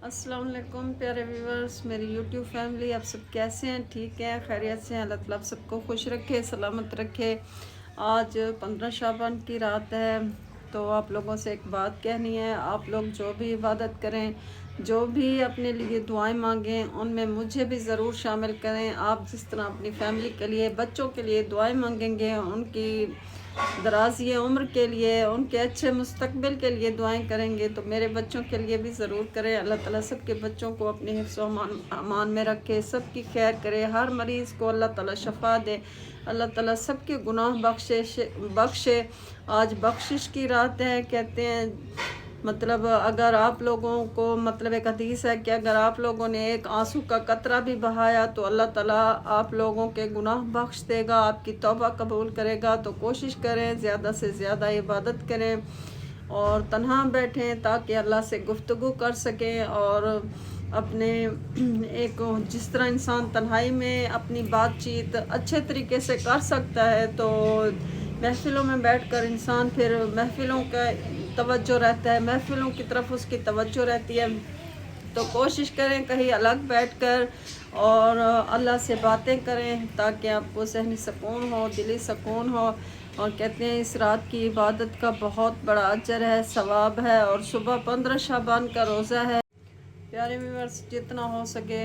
अस्सलाम वालेकुम प्यारे व्यूवर्स, मेरी यूट्यूब फैमिली, आप सब कैसे हैं? ठीक हैं, खैरियत से हैं? अल्लाह ताला आप सबको खुश रखे, सलामत रखे। आज 15 शाबान की रात है, तो आप लोगों से एक बात कहनी है। आप लोग जो भी इबादत करें, जो भी अपने लिए दुआएं मांगें, उनमें मुझे भी ज़रूर शामिल करें। आप जिस तरह अपनी फैमिली के लिए, बच्चों के लिए दुआएं मांगेंगे, उनकी दराज़ी उम्र के लिए, उनके अच्छे मुस्तकबिल के लिए दुआएं करेंगे, तो मेरे बच्चों के लिए भी ज़रूर करें। अल्लाह ताला सबके बच्चों को अपने हिफ्ज़ व अमान में रखे, सबकी खैर करे, हर मरीज़ को अल्लाह ताला शफा दे, अल्लाह ताला सबके गुनाह बख्शे। आज बख्शिश की रात है। कहते हैं मतलब अगर आप लोगों को, मतलब एक हदीस है कि अगर आप लोगों ने एक आंसू का कतरा भी बहाया तो अल्लाह ताला आप लोगों के गुनाह बख्श देगा, आपकी तौबा कबूल करेगा। तो कोशिश करें, ज़्यादा से ज़्यादा इबादत करें और तन्हा बैठें ताकि अल्लाह से गुफ्तगू कर सकें। और अपने एक जिस तरह इंसान तन्हाई में अपनी बातचीत अच्छे तरीके से कर सकता है, तो महफ़िलों में बैठकर इंसान फिर महफ़िलों का तवज्जो रहता है, महफ़िलों की तरफ उसकी तवज्जो रहती है। तो कोशिश करें कहीं अलग बैठकर और अल्लाह से बातें करें ताकि आपको सहनी सुकून हो, दिली सुकून हो। और कहते हैं इस रात की इबादत का बहुत बड़ा अजर है, सवाब है। और सुबह 15 शाबान का रोज़ा है। प्यारे व्यूअर्स, जितना हो सके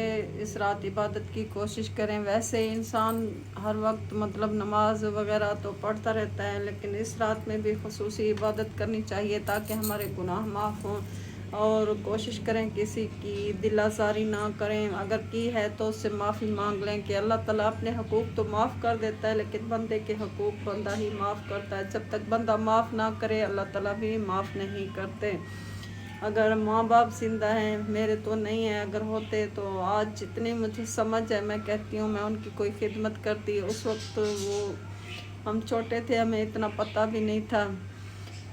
इस रात इबादत की कोशिश करें। वैसे इंसान हर वक्त मतलब नमाज वगैरह तो पढ़ता रहता है, लेकिन इस रात में भी खुसूसी इबादत करनी चाहिए ताकि हमारे गुनाह माफ़ हों। और कोशिश करें किसी की दिल आज़ारी ना करें, अगर की है तो उससे माफ़ी मांग लें कि अल्लाह ताला अपने हकूक़ तो माफ़ कर देता है, लेकिन बंदे के हकूक़ बंदा ही माफ़ करता है। जब तक बंदा माफ़ ना करे, अल्लाह ताला भी माफ़ नहीं करते। अगर माँ बाप जिंदा हैं, मेरे तो नहीं है, अगर होते तो आज जितनी मुझे समझ है, मैं कहती हूँ मैं उनकी कोई खिदमत करती। उस वक्त वो हम छोटे थे, हमें इतना पता भी नहीं था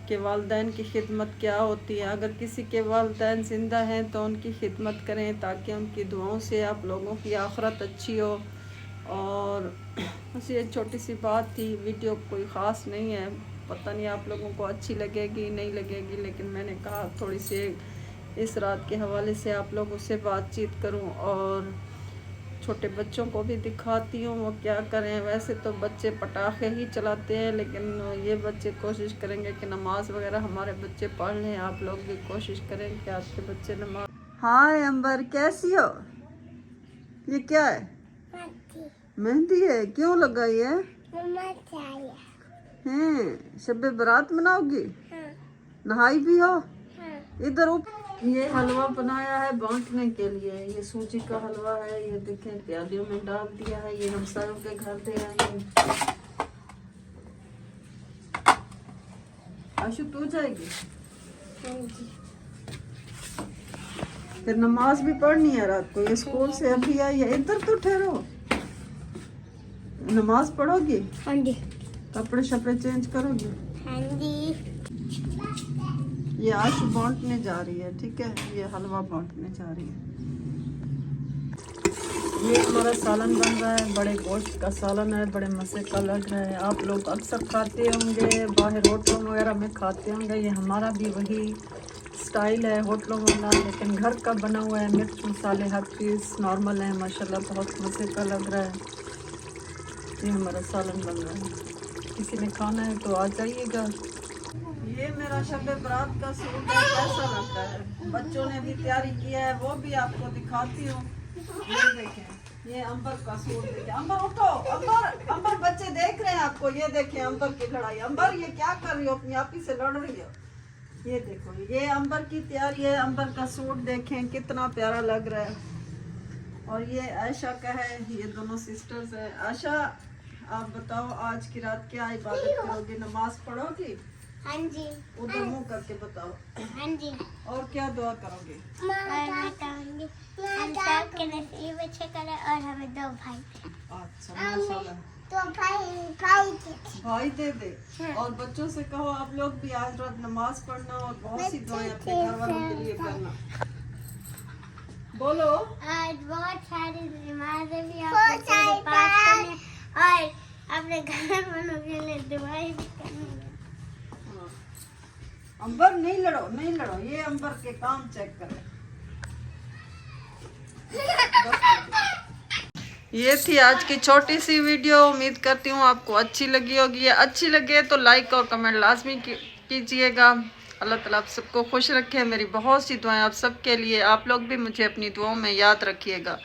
कि वालिदैन की खिदमत क्या होती है। अगर किसी के वालिदैन ज़िंदा हैं तो उनकी खिदमत करें ताकि उनकी दुआओं से आप लोगों की आखिरत अच्छी हो। और बस ये छोटी सी बात थी, वीडियो कोई ख़ास नहीं है, पता नहीं आप लोगों को अच्छी लगेगी नहीं लगेगी, लेकिन मैंने कहा थोड़ी सी इस रात के हवाले से आप लोगों से बातचीत करूं। और छोटे बच्चों को भी दिखाती हूँ वो क्या करें। वैसे तो बच्चे पटाखे ही चलाते हैं, लेकिन ये बच्चे कोशिश करेंगे कि नमाज वगैरह हमारे बच्चे पढ़ लें। आप लोग भी कोशिश करें कि आपके बच्चे नमाज। हाय अंबर, कैसी हो? ये क्या है? मेहंदी है? क्यों लगाई है? हैं, शब्बे बारात मनाओगी? हाँ। नहाई भी हो? हाँ। इधर ये हलवा बनाया है बांटने के लिए। ये सूजी का हलवा है, ये देखें प्यालियों में डाल दिया है। ये हमसायों के घर दे आएंगे। आशु तू जाएगी? हाँ जी। फिर नमाज भी पढ़नी है रात को, ये स्कूल से अभी आई है। इधर तो ठहरो, नमाज पढ़ोगी? हाँ जी। कपड़े शपड़े चेंज करोगी? हाँ जी। ये आशु बांटने जा रही है, ठीक है, ये हलवा बांटने जा रही है। ये हमारा सालन बन रहा है, बड़े गोश्त का सालन है, बड़े मज़े का लग रहा है। आप लोग अक्सर खाते होंगे, बाहर होटलों वगैरह में खाते होंगे। ये हमारा भी वही स्टाइल है होटलों वाला, लेकिन घर का बना हुआ है। मिर्च मसाले हर चीज़ नॉर्मल है, माशाल्लाह बहुत मज़े का लग रहा है। ये हमारा सालन बन रहा है, किसी ने खाना है तो आ जाइएगा। ये मेरा शब बरात का सूट है, कैसा लगता है? बच्चों ने भी तैयारी किया है, वो भी आपको दिखाती हूँ। ये देखें, ये अंबर का सूट देखें। अंबर उठो, अंबर अंबर, बच्चे देख रहे हैं आपको। ये देखें अंबर की लड़ाई। अंबर ये क्या कर रही हो? अपनी आप ही से लड़ रही हो। ये देखो, ये अंबर की तैयारी है। अंबर का सूट देखें कितना प्यारा लग रहा है। और ये आयशा का है, ये दोनों सिस्टर्स है। आयशा, आप बताओ आज की रात क्या इबादत करोगी? नमाज पढ़ोगी? हाँ जी। उधर मुंह करके बताओ। हाँ जी। और क्या दुआ करोगे? हम सबके नसीब अच्छे करे और हमें दो भाई। अच्छा, माशाल्लाह। तो भाई दे दे। हाँ। और बच्चों से कहो आप लोग भी आज रात नमाज पढ़ना और बहुत सी दुआएं अपने घर वालों के लिए करना। बोलो। आज बहुत सारी नमाज़ें भी आप पढ़ने और अपने घर वालों के लिए दुआएं भी करनी है। अंबर नहीं लड़ो, नहीं लड़ो। ये अंबर के काम चेक करें। ये थी आज की छोटी सी वीडियो। उम्मीद करती हूँ आपको अच्छी लगी होगी। अच्छी लगे तो लाइक और कमेंट लाजमी कीजिएगा। अल्लाह ताला आप सबको खुश रखे। मेरी बहुत सी दुआएं आप सबके लिए। आप लोग भी मुझे अपनी दुआओं में याद रखिएगा।